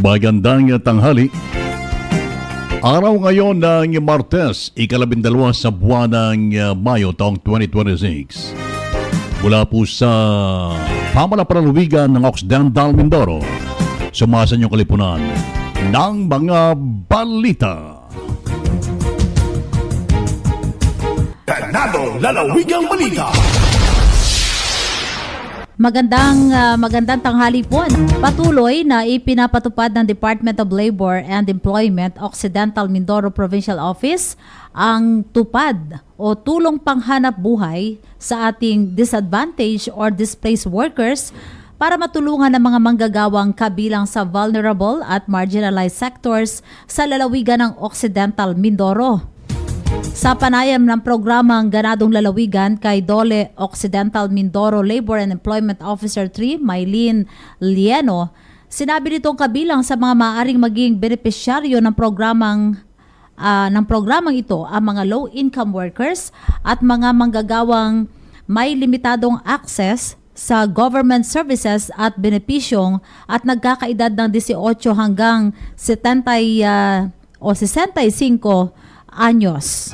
Magandang tanghali. Araw ngayon ng Martes, ika-12 sa buwan ng Mayo taong 2026. Mula po sa pamalapanalawigan ng Occidental Mindoro, sumasan yung kalipunan ng mga balita. Ganadong Lalawigang Balita. Magandang tanghali po. Patuloy na ipinapatupad ng Department of Labor and Employment Occidental Mindoro Provincial Office ang tupad o tulong panghanap buhay sa ating disadvantaged or displaced workers para matulungan ang mga manggagawang kabilang sa vulnerable at marginalized sectors sa lalawigan ng Occidental Mindoro. Sa panayam ng programang Ganadong Lalawigan kay DOLE Occidental Mindoro Labor and Employment Officer 3, Mylene Lieno, sinabi nitong kabilang sa mga maaaring maging benepisyaryo ng programang ito ang mga low-income workers at mga manggagawang may limitadong access sa government services at benepisyong at nagkakaedad ng 18 hanggang 65 anyos.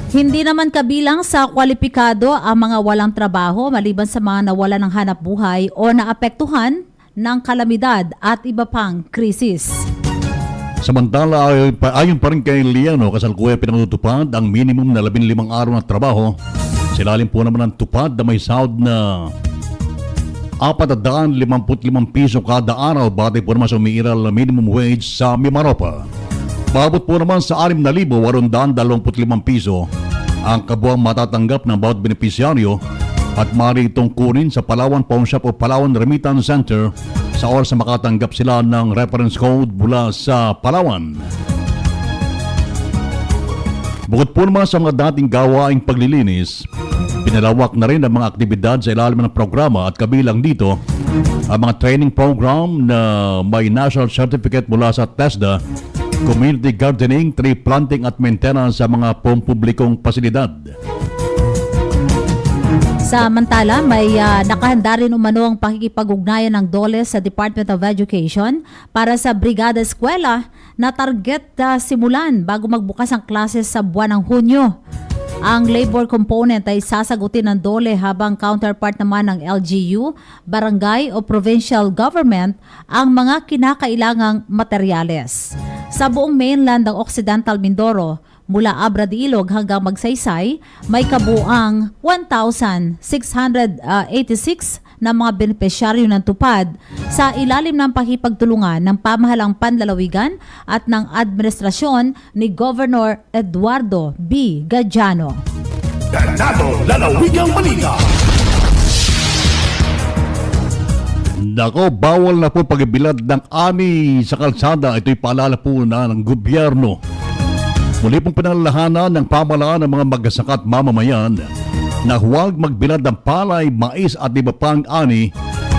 Hindi naman kabilang sa kwalipikado ang mga walang trabaho maliban sa mga nawalan ng hanap buhay o naapektuhan ng kalamidad at iba pang krisis. Samantala, ayon pa rin kay Liano, kasalukuyan pinatutupad ang minimum na 15 araw na trabaho. Silalim po naman ang tupad na may sahod na 455 piso kada araw batay po naman sa umiiral na minimum wage sa Mimaropa. Paabot po naman sa 6,825 piso ang kabuang matatanggap ng bawat benepisyaryo at maaari itong kunin sa Palawan Pawn Shop o Palawan Remittance Center sa oras na makatanggap sila ng reference code mula sa Palawan. Bukod po naman sa mga dating gawaing paglilinis, pinalawak na rin ang mga aktibidad sa ilalim ng programa at kabilang dito ang mga training program na may national certificate mula sa TESDA, community gardening, tree planting at maintenance sa mga pampublikong pasilidad. Samantala, may nakahanda rin umano ang pakikipag-ugnayan ng DOLE sa Department of Education para sa Brigada Eskwela na target simulan bago magbukas ang klases sa buwan ng Hunyo. Ang labor component ay sasagutin ng DOLE habang counterpart naman ng LGU, barangay o provincial government ang mga kinakailangang materyales. Sa buong mainland ng Occidental Mindoro, mula Abra de Ilog hanggang Magsaysay, may kabuang 1,686 na mga benepisyaryo ng tupad sa ilalim ng pakipagtulungan ng pamahalang panlalawigan at ng administrasyon ni Governor Eduardo B. Gadiano. Ganadong Lalawigang Balita. Nako, bawal na po pagbilad ng ani sa kalsada. Ito'y paalala po na ng gobyerno. Muli pong pinalalahanan ng pamahalaan ng mga magsasaka at mamamayan na huwag magbilad ng palay, mais at iba pang ani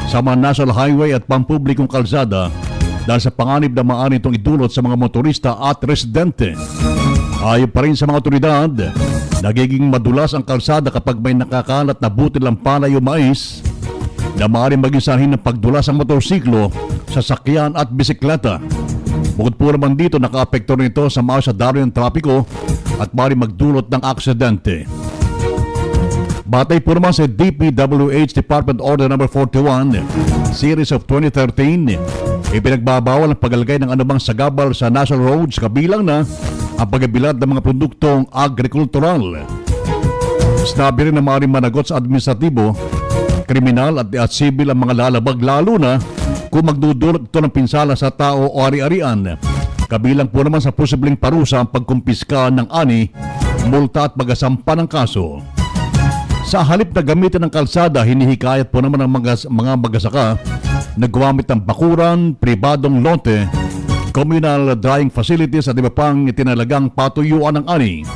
sa mga national highway at pampublikong kalsada dahil sa panganib na maaari itong idulot sa mga motorista at residente. Ayon pa rin sa mga otoridad, nagiging madulas ang kalsada kapag may nakakalat na butil ng palay o mais na maaaring maging sanhin ng pagdulas ang motorsiklo, sasakyan at bisikleta. Bukod po naman dito, nakaapekto rin ito sa masyadari ng trapiko at maaaring magdulot ng aksidente. Batay po naman sa DPWH Department Order No. 41, Series of 2013, ipinagbabawal ang paglalagay ng anumang sagabal sa national roads kabilang na ang pagbilad ng mga produktong agrikultural. Sinabi rin na maaaring managot sa administratibo, kriminal at sibil ang mga lalabag lalo na kung magdudulot ito ng pinsala sa tao o ari-arian. Kabilang po naman sa posibleng parusa ang pagkumpiska ng ani, multa at magasampa ng kaso. Sa halip na gamitin ng kalsada, hinihikayat po naman ang mga magsasaka na gumamit ng bakuran, pribadong lote, communal drying facilities at iba pang itinalagang patuyuan ng ani.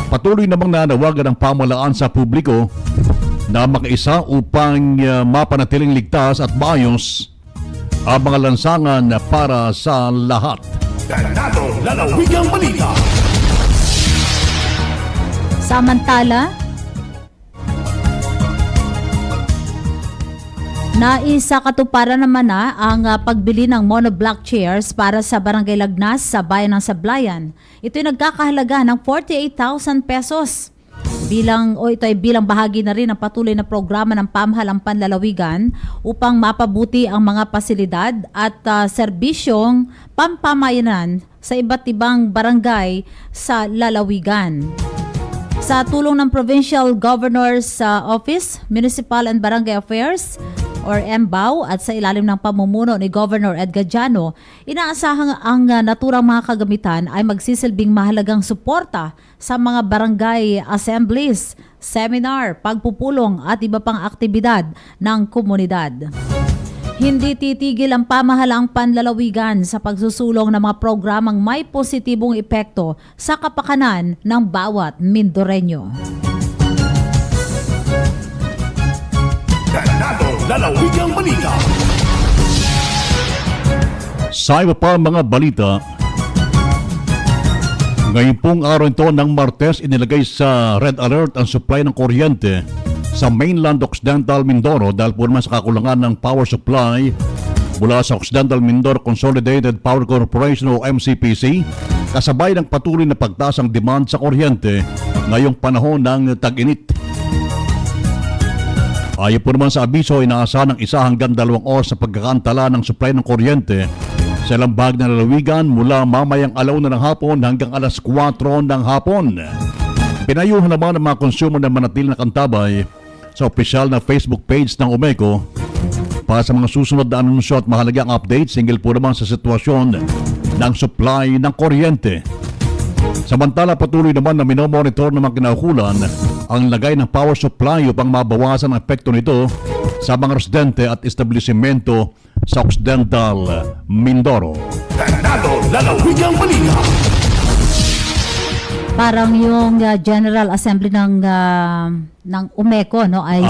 Patuloy namang nanawagan ng pamahalaan sa publiko na makaisa upang mapanatiling ligtas at maayos ang mga lansangan para sa lahat. Ganadong Lalawigang Balita. Samantala, Naisa katuparan naman na ang pagbili ng monoblock chairs para sa Barangay Lagnas sa Bayan ng Sablayan. Ito'y nagkakahalaga ng 48,000 pesos. Ito ay bilang bahagi na rin ng patuloy na programa ng pamahalang panlalawigan upang mapabuti ang mga pasilidad at serbisyong pampamayanan sa iba't ibang barangay sa lalawigan. Sa tulong ng Provincial Governor's Office, Municipal and Barangay Affairs or MBAW at sa ilalim ng pamumuno ni Governor Edgar Jano, inaasahang ang naturang mga kagamitan ay magsisilbing mahalagang suporta sa mga barangay assemblies, seminar, pagpupulong at iba pang aktibidad ng komunidad. Hindi titigil ang pamahalaang panlalawigan sa pagsusulong ng mga programang may positibong epekto sa kapakanan ng bawat Mindoreño. Ganado Lalawigang Balita. Sa iba pa mga balita, ngayon pong araw ito ng Martes inilagay sa red alert ang supply ng kuryente sa mainland Occidental Mindoro dahil po naman sa kakulangan ng power supply mula sa Occidental Mindoro Consolidated Power Corporation o MCPC, kasabay ng patuloy na pagtaas ng demand sa kuryente ngayong panahon ng tag-init. Ayon po naman sa abiso, inaasahan ng 1 hanggang 2 oras sa pagkakantala ng supply ng kuryente sa ilang bahagi ng lalawigan mula mamayang 1:00 ng hapon hanggang 4:00 ng hapon. Pinayuhan naman ng mga consumer na manatili na kantabay sa opisyal na Facebook page ng Umeco para sa mga susunod na anunsyo at mahalagang update single po naman sa sitwasyon ng supply ng kuryente. Samantala, patuloy naman na minomonitor ng mga kinaukulan ang lagay ng power supply upang mabawasan ang epekto nito sa mga residente at establishmento sa Occidental Mindoro. Ganado Lalawigang Balita. Parang yung General Assembly ng Umeco ay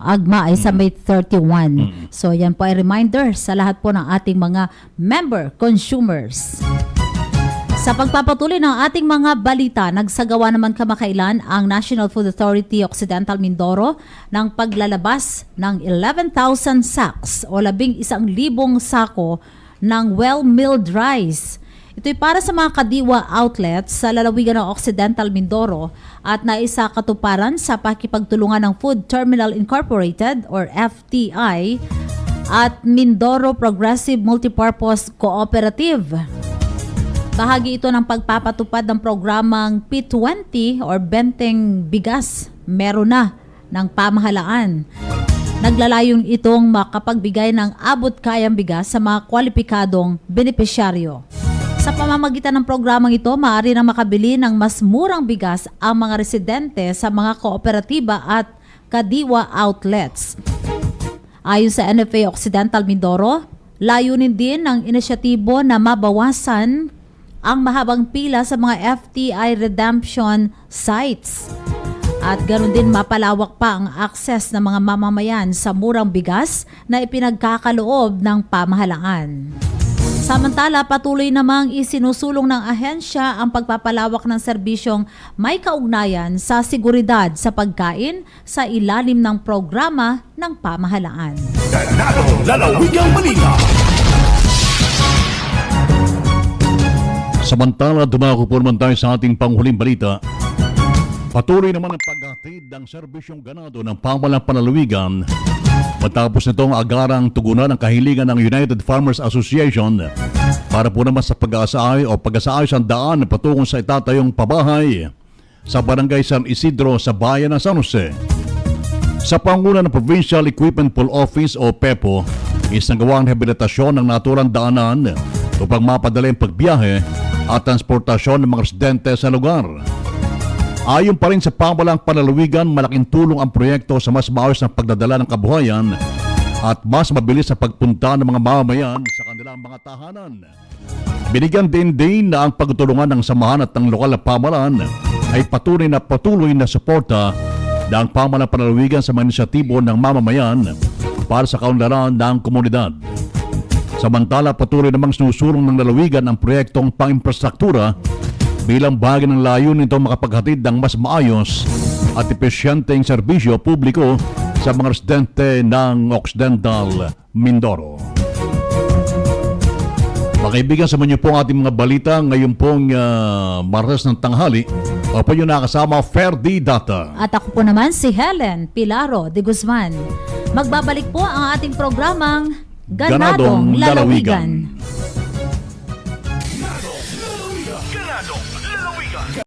Agma. sa May 31. So yan po ay reminder sa lahat po ng ating mga member consumers. Sa pagpapatuloy ng ating mga balita, nagsagawa naman kamakailan ang National Food Authority Occidental Mindoro ng paglalabas ng 11,000 sacks o 11,000 sako ng well-milled rice. Ito'y para sa mga kadiwa outlets sa lalawigan ng Occidental Mindoro at naisa katuparan sa pakipagtulungan ng Food Terminal Incorporated or FTI at Mindoro Progressive Multipurpose Cooperative. Bahagi ito ng pagpapatupad ng programang P20 or Benteng Bigas Meron na ng pamahalaan. Naglalayong itong makapagbigay ng abot-kayang bigas sa mga kwalipikadong benepisyaryo. Sa pamamagitan ng programang ito, maaari na makabili ng mas murang bigas ang mga residente sa mga kooperatiba at kadiwa outlets. Ayon sa NFA Occidental Mindoro, layunin din ng inisyatibo na mabawasan ang mahabang pila sa mga FTI redemption sites. At ganoon din mapalawak pa ang access ng mga mamamayan sa murang bigas na ipinagkakaloob ng pamahalaan. Samantala, patuloy namang isinusulong ng ahensya ang pagpapalawak ng serbisyong may kaugnayan sa seguridad sa pagkain sa ilalim ng programa ng pamahalaan. Ganado Lalawigang Balita. Samantala, dumako po naman tayo sa ating panghuling balita. Patuloy naman ang paghatid ng serbisyong ganado ng pamahalang panlalawigan matapos nitong agarang tugunan ng kahilingan ng United Farmers Association para po naman sa pag-asaayos ang daan patungong sa itatayong pabahay sa Barangay San Isidro sa Bayan ng San Jose. Sa panguna ng Provincial Equipment Pool Office o PEPO, isang ang rehabilitasyon ng naturang daanan upang mapadala ang pagbiyahe at transportasyon ng mga residente sa lugar. Ayon pa rin sa pamahalang panlalawigan, malaking tulong ang proyekto sa mas maayos na pagdadala ng kabuhayan at mas mabilis sa pagpunta ng mga mamamayan sa kanilang mga tahanan. Binigyan din na ang pagtulungan ng samahan at ng lokal na pamahalaan ay patuloy na suporta ng pamahalang panlalawigan sa mga inisyatibo ng mamamayan para sa kaunlaran ng komunidad. Samantala, patuloy namang sinusulong ng lalawigan ang proyektong pang-infrastruktura bilang bahagi ng layunin nito makapaghatid ng mas maayos at epesyenteng serbisyo publiko sa mga residente ng Occidental Mindoro. Mga kaibigan, sa niyo po ang ating mga balita ngayon pong Martes ng tanghali. O po yung nakasama Ferdi Data. At ako po naman si Helen Pilaro de Guzman. Magbabalik po ang ating programang Ganadong Lalawigan.